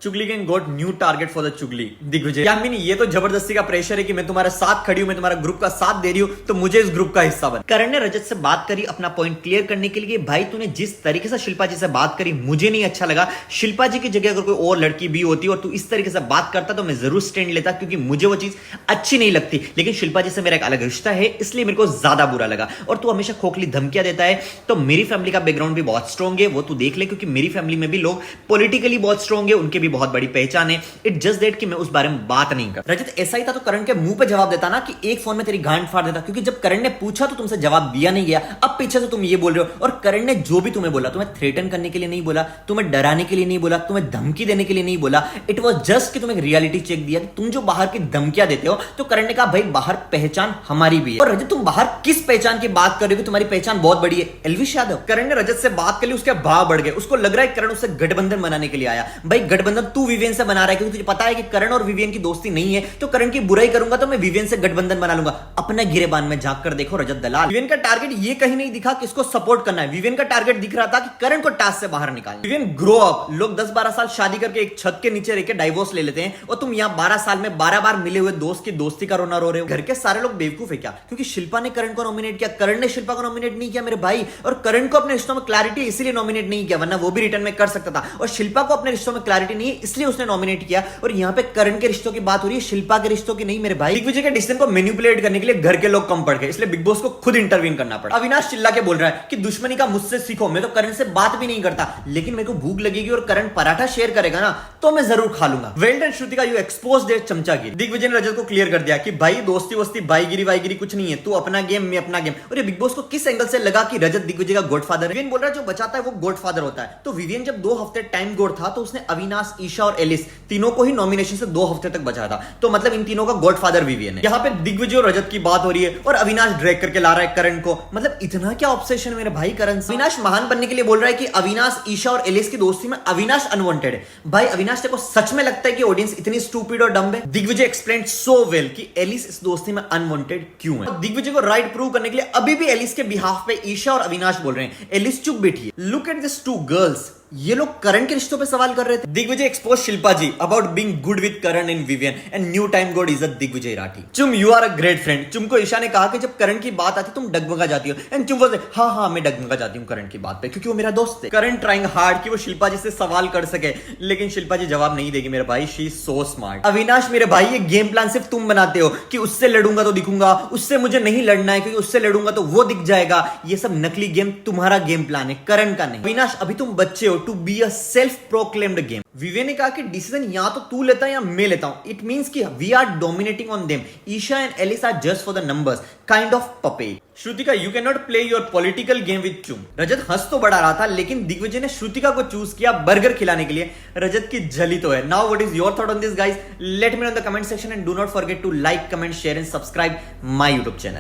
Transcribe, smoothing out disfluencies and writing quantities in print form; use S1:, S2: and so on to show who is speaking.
S1: चुगली gang got new target for the चुगली दिग्विजय। या मीन ये तो जबरदस्ती का प्रेशर है कि मैं तुम्हारे साथ खड़ी हूं, मैं तुम्हारा ग्रुप का साथ दे रही हूं, तो मुझे इस ग्रुप का हिस्सा बन। करण ने रजत से बात करी अपना पॉइंट क्लियर करने के लिए। भाई तूने जिस तरीके से शिल्पा जी से बात करी मुझे नहीं अच्छा लगा। शिल्पा जी की जगह अगर कोई और लड़की भी होती और तू इस तरीके से बात करता तो मैं जरूर स्टैंड लेता, क्योंकि मुझे वो चीज अच्छी नहीं लगती। लेकिन शिल्पा जी से मेरा एक अलग रिश्ता है, इसलिए मेरे को ज्यादा बुरा लगा। और तू हमेशा खोखली धमकियां देता है, तो मेरी फैमिली का बैकग्राउंड भी बहुत स्ट्रॉन्ग है, वो तू देख ले, क्योंकि मेरी फैमिली में भी लोग पॉलिटिकली बहुत स्ट्रॉन्ग है, उनके भी बहुत बड़ी पहचान है। इट जस्ट दैट कि मैं उस बारे में बात नहीं कर। रजत ऐसा ही था तो करण के मुंह पे जवाब देता ना कि एक फोन में तेरी गांड फाड़ देता, क्योंकि जब करण ने पूछा तो तुमसे जवाब दिया नहीं गया। अब पीछे से तुम ये बोल रहे हो। और करण ने जो भी तुम्हें बोला, तुम्हें थ्रेटन करने के लिए नहीं बोला, तुम्हें डराने के लिए नहीं बोला, तुम्हें धमकी देने के लिए नहीं बोला। इट वॉज जस्ट कि तुम्हें रियलिटी चेक दिया कि तुम जो बाहर की धमकियां देते हो। तो करण ने कहा भाई बाहर पहचान हमारी भी है। और रजत तुम बाहर किस पहचान की बात कर रहे हो? तुम्हारी पहचान बहुत बड़ी है, एल्विश यादव। करण ने रजत से बात कर ली, उसके भाव बढ़ गए। उसको लग रहा है करण उससे गठबंधन बनाने के लिए आया। भाई गठबंधन तू विवेन से बना रहा है, क्योंकि तुझे पता है कि करण और विवेन की दोस्ती नहीं है। तो करण की बुराई करूंगा तो मैं विवेन से गठबंधन बना लूंगा। अपने गिरेबान में झांक कर देखो रजत दलाल। विवेन का टारगेट ये कहीं नहीं दिखा कि इसको सपोर्ट करना है। विवेन का टारगेट दिख रहा था कि करण को टास्क से बाहर निकालना। Viven grow up. लोग 10-12 साल शादी करके एक छत के नीचे रहकर डाइवोर्स ले लेते हैं, और तुम यहाँ 12 साल में 12 बार मिले हुए दोस्त की दोस्ती का रोना रो रहे हो। घर के सारे लोग बेवकूफ है क्या? क्योंकि शिल्पा ने करण को नॉमिनेट किया, करण ने शिल्पा को नॉमिनेट नहीं किया मेरे भाई। और करण को अपने रिश्तों में क्लैरिटी इसलिए नॉमिनेट नहीं किया, वरना वो भी रिटर्न में कर सकता था। और शिल्पा को अपने रिश्तों में क्लैरिटी नहीं है, इसलिए उसने नॉमिनेट किया। और यहाँ पे करण के रिश्तों की बात हो रही है, शिल्पा के रिश्तों की नहीं मेरे भाई। दिग्विजय के डिसीजन को मैनिपुलेट करने के लिए घर के लोग कम पड़ गए, इसलिए बिग बॉस को खुद इंटरवीन करना पड़ा। अविनाश चिल्ला के बोल रहा है कि दुश्मनी का मुझसे सीखो, मैं तो करण से बात भी नहीं करता, लेकिन मेरे को भूख लगेगी और करण पराठा शेयर करेगा ना तो मैं जरूर खा लूंगा। Well done Shrutika, you expose their चमचागिरी। दिग्विजय ने रजत को क्लियर कर दिया कि भाई दोस्ती वस्ती बाईगिरी वाईगिरी कुछ नहीं है, तू अपना गेम मैं अपना गेम। और ये बिग बॉस को किस एंगल से लगा कि रजत दिग्विजय का गॉडफादर है? विवेन बोल रहा है जो बचाता है वो गॉडफादर होता है। तो विवेन जब 2 हफ्ते टाइम गॉड था तो उसने अविनाश, ईशा और एलिस तीनों को ही नॉमिनेशन से 2 हफ्ते तक बचा था। तो मतलब इन तीनों का गॉडफादर विवेन है। यहाँ पे दिग्विजय और रजत की बात हो रही है और अविनाश ड्रैग करके ला रहा है करण को। मतलब इतना क्या ऑब्सेशन मेरे भाई करण से? अविनाश महान बनने के लिए बोल रहा है कि अविनाश, ईशा और एलिस की दोस्ती में अविनाश अनवांटेड है। भाई अविनाश तेरे को सच में लगता है कि ऑडियंस इतनी स्टूपिड और डम्ब है? दिग्विजय एक्सप्लेन्ड सो वेल कि एलिस इस दोस्ती में अनवांटेड क्यों है। दिग्विजय को राइट प्रूव करने के लिए अभी भी एलिस के बिहाफ पे ईशा और अविनाश बोल रहे हैं। एलिस चुप बैठी है। Look at this 2 girls. ये लोग करण के रिश्तों पे सवाल कर रहे थे। Digvijay expose Shilpa ji about being good with Karan and Vivian and new time god इज्जत Digvijay Rathee. Chum you are a great friend. Chum को ईशा ने कहा कि जब करण की बात आती तुम डगमगा जाती हो, एंड चुम बोलते हाँ मैं डगमगा जाती हूँ करण की बात पे, क्योंकि वो मेरा दोस्त है। करण ट्राइंग हार्ड कि वो शिल्पा जी से सवाल कर सके, लेकिन शिल्पा जी जवाब नहीं देगी मेरे भाई। She is so smart. Avinash मेरे भाई ये गेम प्लान सिर्फ तुम बनाते हो कि उससे लड़ूंगा तो दिखूंगा, उससे मुझे नहीं लड़ना है क्योंकि उससे लड़ूंगा तो वो दिख जाएगा। ये सब नकली गेम तुम्हारा गेम प्लान है, करण का नहीं। अविनाश अभी तुम बच्चे हो to be a self proclaimed game. विवे ने कहा कि डिसीजन या तो तू लेता है या मैं लेता हूं। इट मींस कि we are dominating on them. Isha and Alice are just for the numbers, kind of puppet. Shrutika, you can not play your political game with Chum. Rajat हंस तो बढ़ा रहा था, लेकिन दिग्विजय ने श्रुतिका को चूज किया बर्गर खिलाने के लिए। रजत की जली तो है। Now what is your thought on this guys? Let me know in the comment section and do not forget to like, comment, share and subscribe my YouTube channel.